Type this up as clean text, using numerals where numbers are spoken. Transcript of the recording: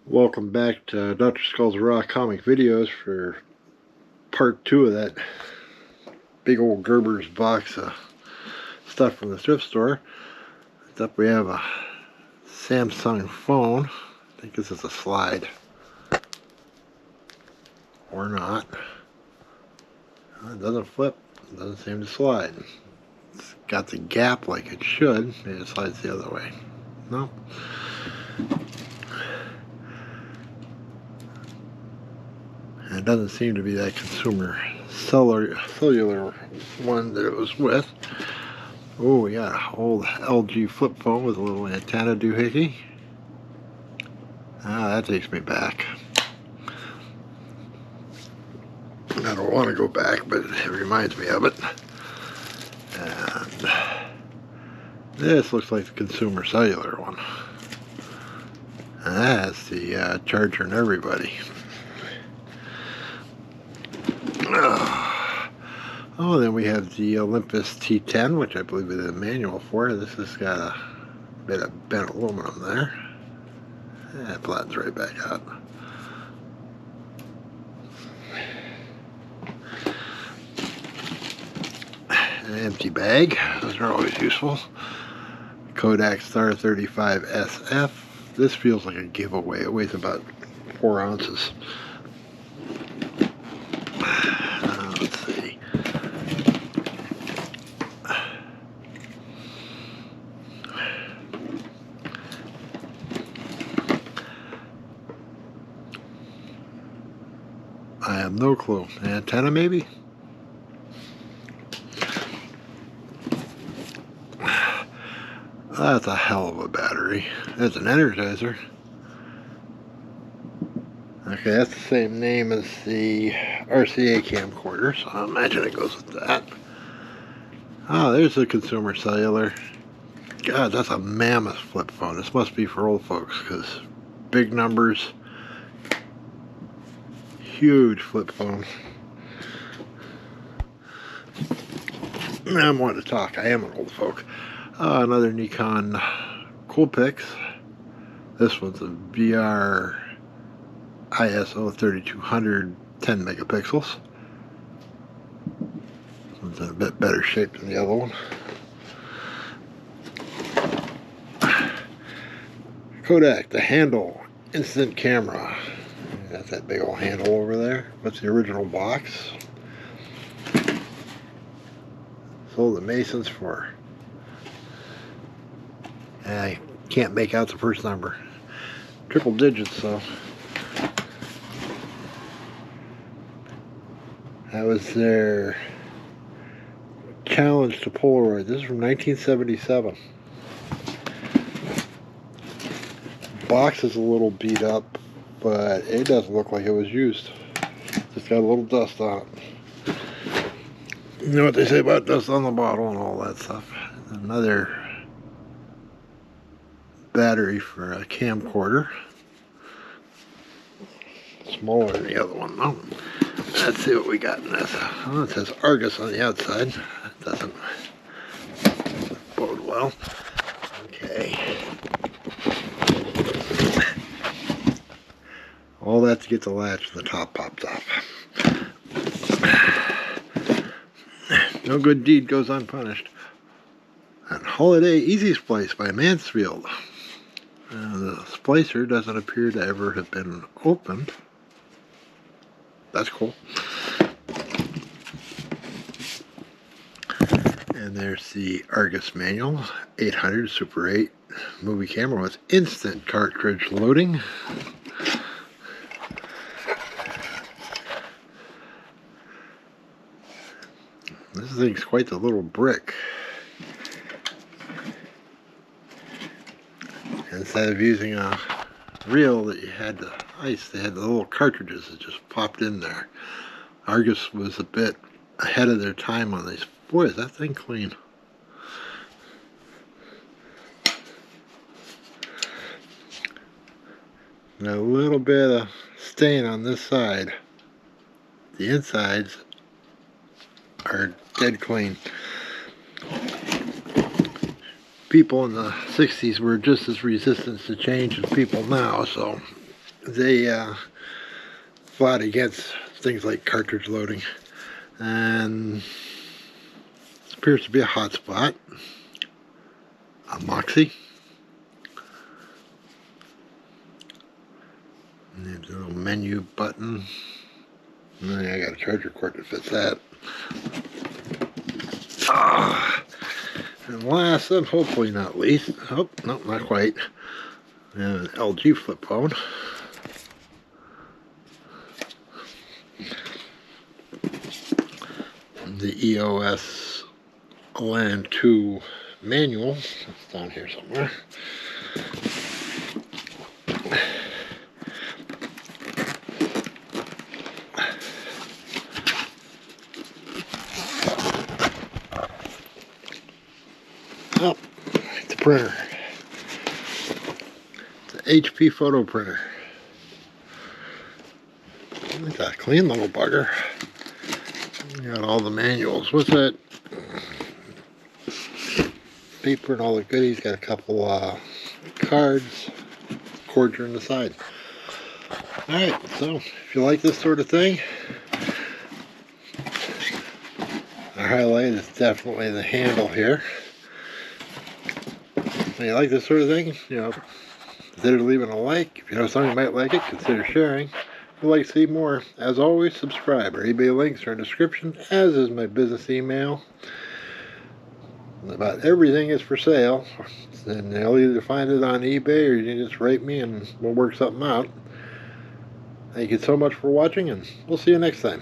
Welcome back to Dr. Skull's Raw Comic Videos for part 2 of that big old Gerber's box of stuff from the thrift store. Up we have a Samsung phone. I think this is a slide. Or not. It doesn't flip. It doesn't seem to slide. It's got the gap like it should. Maybe it slides the other way. No. It doesn't seem to be that consumer cellular one that it was with. Oh, we got an old LG flip phone with a little antenna doohickey. Ah, that takes me back. I don't want to go back, but it reminds me of it. And this looks like the consumer cellular one. And that's the charger and everybody. Oh, then we have the Olympus T10, which I believe is a manual for. This has got a bit of bent aluminum there. It flattens right back out. An empty bag. Those are always useful. Kodak Star 35 SF. This feels like a giveaway. It weighs about 4 ounces. Let's see. I have no clue. An antenna maybe? That's a hell of a battery. That's an Energizer. Okay, that's the same name as the RCA camcorder, so I imagine it goes with that. Oh, there's the consumer cellular. God, that's a mammoth flip phone. This must be for old folks, because big numbers, huge flip phone. I'm wanting to talk. I am an old folk. Another Nikon Coolpix. This one's a VR ISO 3200, 10 megapixels. This one's in a bit better shape than the other one. Kodak, the handle, instant camera. That's that big old handle over there. That's the original box. Sold the Masons for, I can't make out the first number. Triple digits, so. That was their challenge to Polaroid. This is from 1977. Box is a little beat up, but it doesn't look like it was used. Just got a little dust on it. You know what they say about dust on the bottle and all that stuff. Another battery for a camcorder. Smaller than the other one though. Let's see what we got in this. Oh, it says Argus on the outside. That doesn't bode well. Okay. All that to get the latch and the top popped off. No good deed goes unpunished. And Holiday Easy Splice by Mansfield. The splicer doesn't appear to ever have been opened. That's cool. And there's the Argus manual, 800 Super 8 movie camera with instant cartridge loading. This thing's quite the little brick. Instead of using a reel that you had to ice, they had the little cartridges that just popped in there. Argus was a bit ahead of their time on these. Boy, is that thing clean. And a little bit of stain on this side. The insides are dead clean. People in the 60s were just as resistant to change as people now, so they fought against things like cartridge loading, and this appears to be a hotspot, a Moxie. And there's a little menu button. And I got a charger cord that fits that. And last and hopefully not least, oh, no, not quite, an LG flip phone. The EOS LAN 2 manual. It's down here somewhere. Oh, the printer. It's an HP photo printer. It's a clean little bugger. Got all the manuals. What's that? Paper and all the goodies. Got a couple cards. Cords are in the side. Alright, so if you like this sort of thing, our highlight is definitely the handle here. If you like this sort of thing, you know, consider leaving a like. If you know somebody might like it, consider sharing. If you'd like to see more, as always, subscribe. Our eBay links are in the description, as is my business email. About everything is for sale, and you'll either find it on eBay or you can just write me and we'll work something out. Thank you so much for watching, and we'll see you next time.